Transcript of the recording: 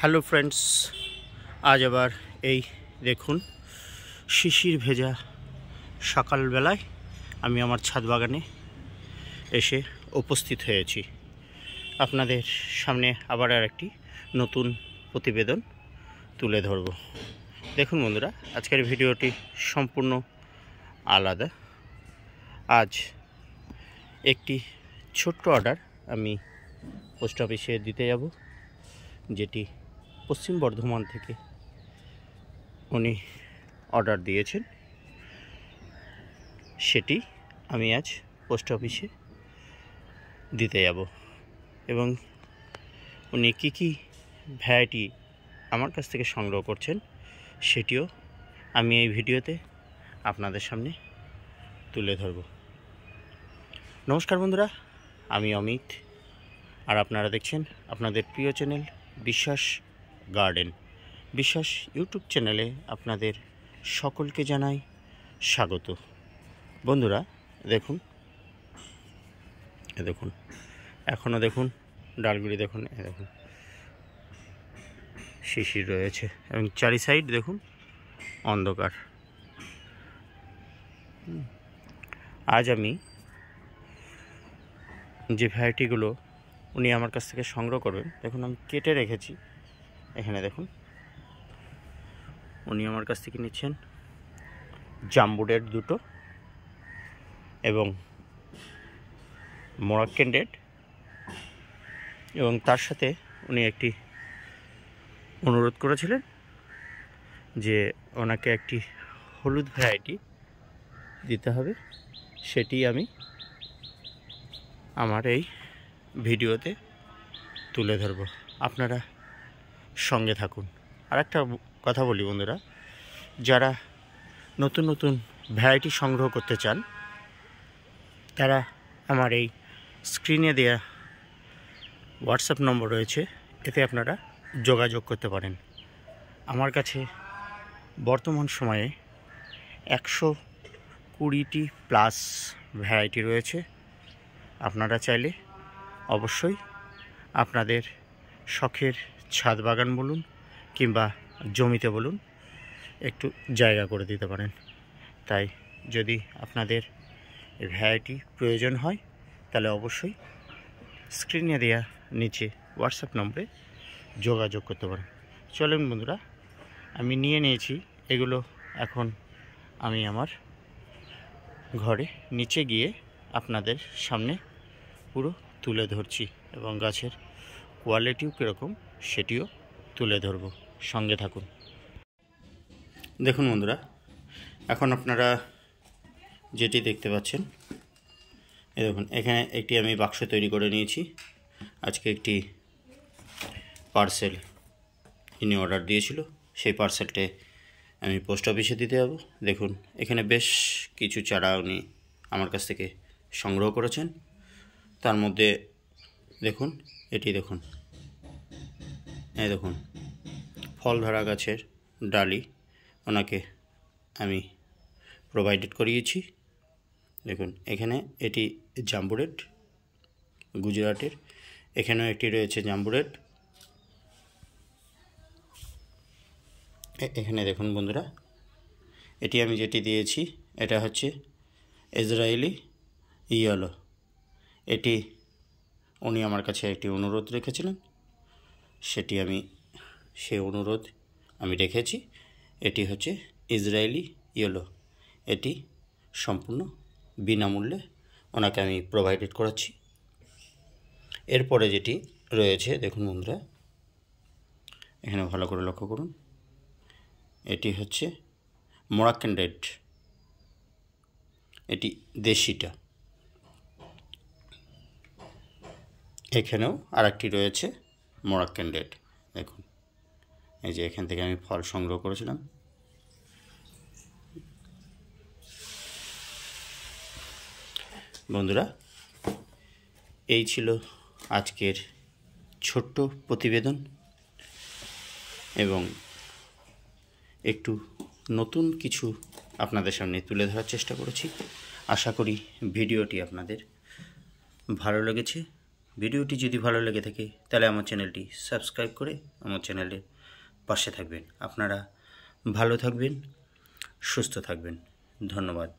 Hello friends, আজ আবার এই দেখুন শিশির ভেজা সকালবেলায় আমি আমার ছাদ বাগানে এসে উপস্থিত হয়েছি। আপনাদের সামনে আবার একটি নতুন প্রতিবেদন তুলে ধরব। দেখুন বন্ধুরা, আজকের ভিডিওটি সম্পূর্ণ আলাদা। আজ একটি ছোট্ট অর্ডার আমি পোস্ট অফিসে দিতে যাব, যেটি পশ্চিম বর্ধমান থেকে উনি অর্ডার দিয়েছেন। সেটি আমি আজ পোস্ট অফিসে দিতে যাব এবং উনি কী কী ভ্যারাইটি আমার কাছ থেকে সংগ্রহ করছেন সেটিও আমি এই ভিডিওতে আপনাদের সামনে তুলে ধরব। নমস্কার বন্ধুরা, আমি অমিত, আর আপনারা দেখছেন আপনাদের প্রিয় চ্যানেল বিশ্বাস গার্ডেন। বিশ্বাস ইউটিউব চ্যানেলে আপনাদের সকলকে জানাই স্বাগত। বন্ধুরা দেখুন, দেখুন এখনও দেখুন ডালগুলি দেখুন, দেখুন শিশির রয়েছে এবং চারি সাইড দেখুন অন্ধকার। আজ আমি যে ভ্যারাইটিগুলো উনি আমার কাছ থেকে সংগ্রহ করবেন, দেখুন আমি কেটে রেখেছি। এখানে দেখুন উনি আমার কাছ থেকে নিচ্ছেন জাম্বুডের দুটো এবং মোরাক্কেন রেড, এবং তার সাথে উনি একটি অনুরোধ করেছিলেন যে ওনাকে একটি হলুদ ভ্যারাইটি দিতে হবে। সেটি আমি আমার এই ভিডিওতে তুলে ধরব, আপনারা সঙ্গে থাকুন। আর একটা কথা বলি বন্ধুরা, যারা নতুন নতুন ভ্যারাইটি সংগ্রহ করতে চান তারা আমার এই স্ক্রিনে দেয়া হোয়াটসঅ্যাপ নম্বর রয়েছে, এতে আপনারা যোগাযোগ করতে পারেন। আমার কাছে বর্তমান সময়ে 120টি প্লাস ভ্যারাইটি রয়েছে। আপনারা চাইলে অবশ্যই আপনাদের শখের ছাদ বাগান বলুন কিংবা জমিতে বলুন একটু জায়গা করে দিতে পারেন। তাই যদি আপনাদের ভ্যারাইটি প্রয়োজন হয় তাহলে অবশ্যই স্ক্রিনে দেওয়া নিচে হোয়াটসঅ্যাপ নম্বরে যোগাযোগ করতে পারেন। চলুন বন্ধুরা, আমি নিয়ে নিয়েছি এগুলো। এখন আমি আমার ঘরে নিচে গিয়ে আপনাদের সামনে পুরো তুলে ধরছি এবং গাছের কোয়ালিটিও কীরকম সেটিও তুলে ধরব। সঙ্গে থাকুন। দেখুন বন্ধুরা, এখন আপনারা যেটি দেখতে পাচ্ছেন, এই দেখুন এখানে একটি আমি বাক্স তৈরি করে নিয়েছি। আজকে একটি পার্সেল ইনি অর্ডার দিয়েছিল, সেই পার্সেলটে আমি পোস্ট অফিসে দিতে যাব। দেখুন এখানে বেশ কিছু চারা উনি আমার কাছ থেকে সংগ্রহ করেছেন। তার মধ্যে দেখুন এটি দেখুন, এই দেখুন ফল ধরা গাছের ডালি ওনাকে আমি প্রোভাইডেড করিয়েছি। দেখুন এখানে এটি জাম্বু রেড গুজরাটের, এখানেও একটি রয়েছে জাম্বু রেড। এখানে দেখুন বন্ধুরা, এটি আমি যেটি দিয়েছি এটা হচ্ছে ইসরায়েলি ইয়েলো। এটি উনি আমার কাছে একটি অনুরোধ রেখেছিলেন, সেই অনুরোধ আমি রেখেছি। এটি হচ্ছে ইসরায়েলি ইয়েলো, এটি সম্পূর্ণ বিনামূল্যে ওনাকে আমি প্রোভাইডেড করাচ্ছি। এরপরে যেটি রয়েছে দেখুন বন্ধুরা, এখানে ভালো করে লক্ষ্য করুন, এটি হচ্ছে মোরাক্কেন রেড, এটি দেশিটা। এখানেও আরেকটি রয়েছে মোরাক্কেন রেড। দেখুন এই যে এখান থেকে আমি ফল সংগ্রহ করেছিলাম। বন্ধুরা, এই ছিল আজকের ছোট্ট প্রতিবেদন এবং একটু নতুন কিছু আপনাদের সামনে তুলে ধরার চেষ্টা করেছি। আশা করি ভিডিওটি আপনাদের ভালো লেগেছে। ভিডিওটি যদি ভালো লেগে থাকে তাহলে আমার চ্যানেলটি সাবস্ক্রাইব করে আমার চ্যানেলের পাশে থাকবেন। আপনারা ভালো থাকবেন, সুস্থ থাকবেন। ধন্যবাদ।